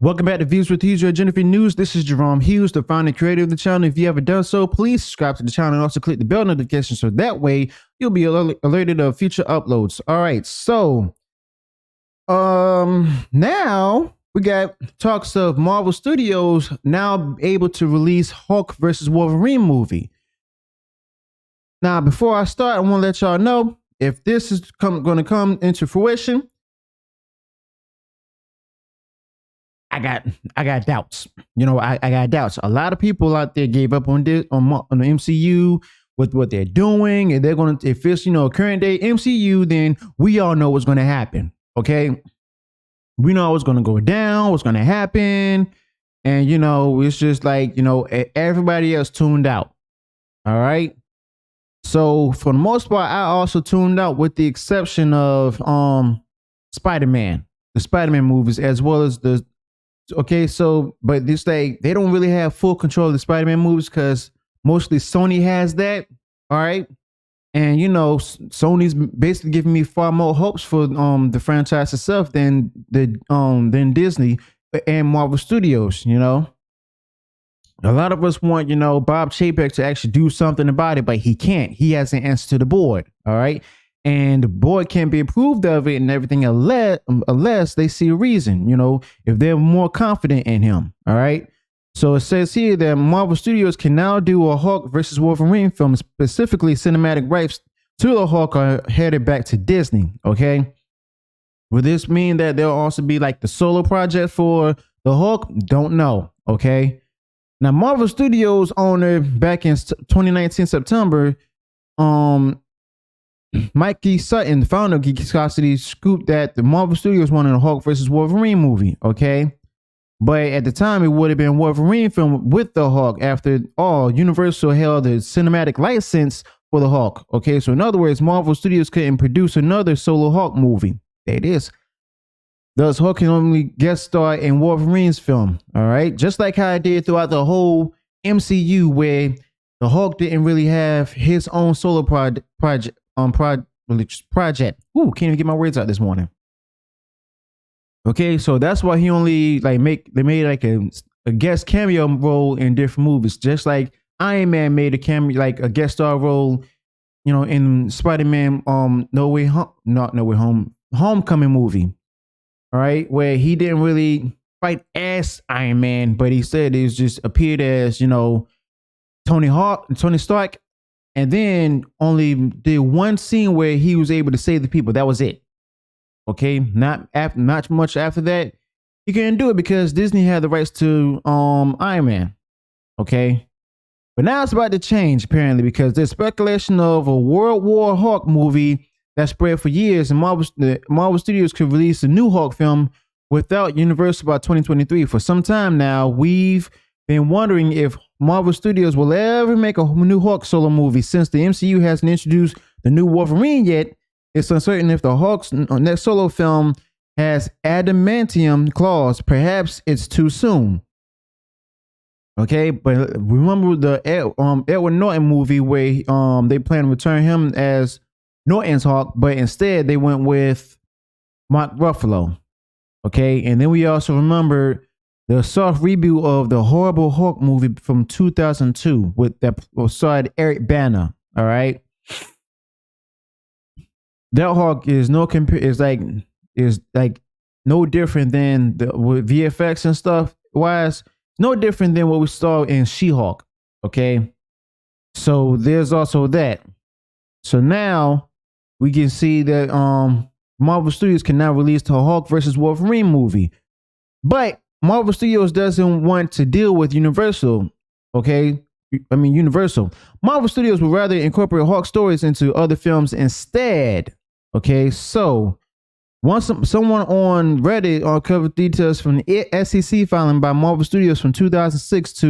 Welcome back to Views with Hughes, your Jennifer News. This is Jerome Hughes, the founder and creator of the channel. If you haven't done so, please subscribe to the channel and also click the bell notification so that way you'll be alerted of future uploads. All right, so now we got talks of Marvel Studios now able to release Hulk versus Wolverine movie. Now, before I start, I want to let y'all know if this is going to come into fruition. I got doubts. You know, I got doubts. A lot of people out there gave up on this on the MCU with what they're doing, and they're going to, if it's, you know, current day MCU, then we all know what's going to happen. Okay, we know what's going to go down, what's going to happen, and you know, it's just like, you know, everybody else tuned out. All right. So for the most part, I also tuned out, with the exception of Spider-Man, the Spider-Man movies, as well as the. Okay, so but this they don't really have full control of the Spider-Man movies because mostly Sony has that. All right, and you know, Sony's basically giving me far more hopes for the franchise itself than Disney and Marvel Studios. You know, a lot of us want, you know, Bob Chapek to actually do something about it, but he can't. He has an answer to the board. All right. And the board can't be approved of it and everything unless they see a reason, you know, if they're more confident in him. All right. So it says here that Marvel Studios can now do a Hulk versus Wolverine film. Specifically, cinematic rights to the Hulk are headed back to Disney. Okay. Will this mean that there'll also be like the solo project for the Hulk? Don't know. Okay. Now, Marvel Studios owner back in 2019 September, Mikey Sutton, the founder of Geekosity, scooped that the Marvel Studios wanted a Hulk versus Wolverine movie. Okay, but at the time it would have been Wolverine film with the Hulk. After all, Universal held the cinematic license for the Hulk. Okay, so in other words, Marvel Studios couldn't produce another solo Hulk movie. There it is. Thus, Hulk can only guest star in Wolverine's film. All right, just like how I did throughout the whole MCU, where the Hulk didn't really have his own solo project. Project. Ooh, can't even get my words out this morning. Okay, so that's why he only they made like a guest cameo role in different movies, just like Iron Man made a cameo, like a guest star role, you know, in Spider-Man Homecoming movie. All right, where he didn't really fight as Iron Man, but he said he was just appeared as, you know, Tony Stark. And then only did one scene where he was able to save the people. That was it. Okay, not much after that. He couldn't do it because Disney had the rights to Iron Man. Okay, but now it's about to change apparently, because there's speculation of a World War Hulk movie that spread for years, and Marvel Studios could release a new Hulk film without Universal by 2023. For some time now, we've been wondering if Marvel Studios will ever make a new Hulk solo movie. Since the MCU hasn't introduced the new Wolverine yet, it's uncertain if the Hulk's next solo film has adamantium claws. Perhaps it's too soon. Okay, but remember the Edward Norton movie where they plan to return him as Norton's Hulk, but instead they went with Mark Ruffalo. Okay, and then we also remember the soft reboot of the horrible Hulk movie from 2002 with that starred Eric Bana. All right, that Hulk is like no different than with VFX and stuff wise. No different than what we saw in She-Hulk. Okay, so there's also that. So now we can see that Marvel Studios can now release the Hulk versus Wolverine movie, but Marvel Studios doesn't want to deal with Universal. Okay, Universal. Marvel Studios would rather incorporate Hulk stories into other films instead. Okay, so once someone on Reddit uncovered details from the SEC filing by Marvel Studios from 2006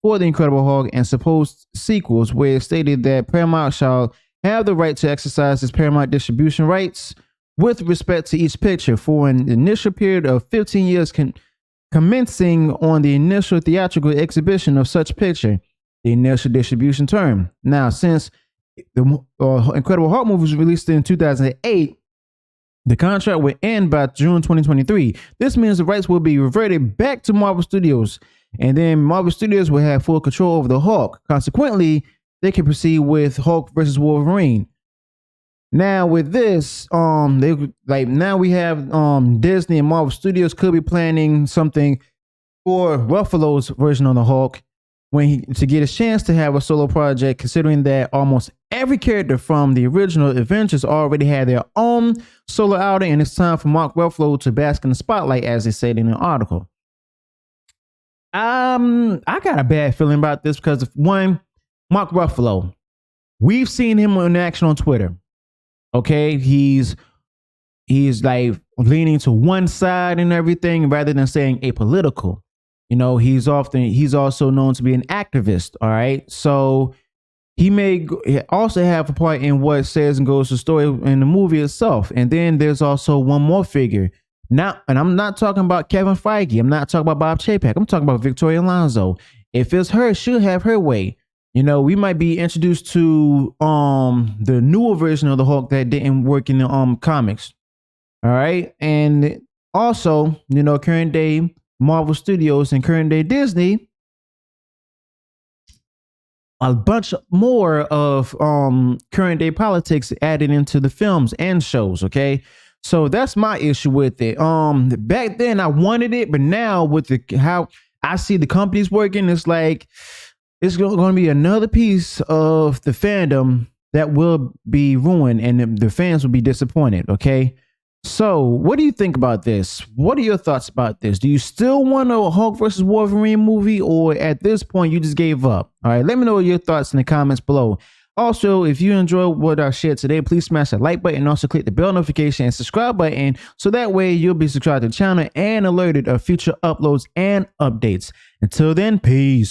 for the Incredible Hulk and supposed sequels, where it stated that Paramount shall have the right to exercise its Paramount distribution rights with respect to each picture for an initial period of 15 years. Commencing on the initial theatrical exhibition of such picture, the initial distribution term. Now, since the Incredible Hulk movie was released in 2008, The contract will end by June 2023. This means the rights will be reverted back to Marvel Studios, and then Marvel Studios will have full control over the Hulk. Consequently, they can proceed with Hulk versus Wolverine. Now with this, now we have Disney and Marvel Studios could be planning something for Ruffalo's version of the Hulk to get a chance to have a solo project, considering that almost every character from the original Avengers already had their own solo outing, and it's time for Mark Ruffalo to bask in the spotlight, as they said in the article. I got a bad feeling about this because, one, Mark Ruffalo, we've seen him in action on Twitter. Okay, he's like leaning to one side and everything rather than saying apolitical. You know, he's also known to be an activist. All right, so he may also have a part in what says and goes to story in the movie itself. And then there's also one more figure. Now, and I'm not talking about Kevin Feige. I'm not talking about Bob Chapek. I'm talking about Victoria Alonso. If it's her, she'll have her way. You know, we might be introduced to the newer version of the Hulk that didn't work in the comics. All right. And also, you know, current day Marvel Studios and current day Disney, a bunch more of current day politics added into the films and shows. Okay. So that's my issue with it. Back then I wanted it, but now with how I see the companies working, it's like it's going to be another piece of the fandom that will be ruined, and the fans will be disappointed. Okay. So what do you think about this? What are your thoughts about this? Do you still want a Hulk versus Wolverine movie, or at this point you just gave up? All right. Let me know your thoughts in the comments below. Also, if you enjoyed what I shared today, please smash that like button and also click the bell notification and subscribe button, so that way you'll be subscribed to the channel and alerted of future uploads and updates. Until then, peace.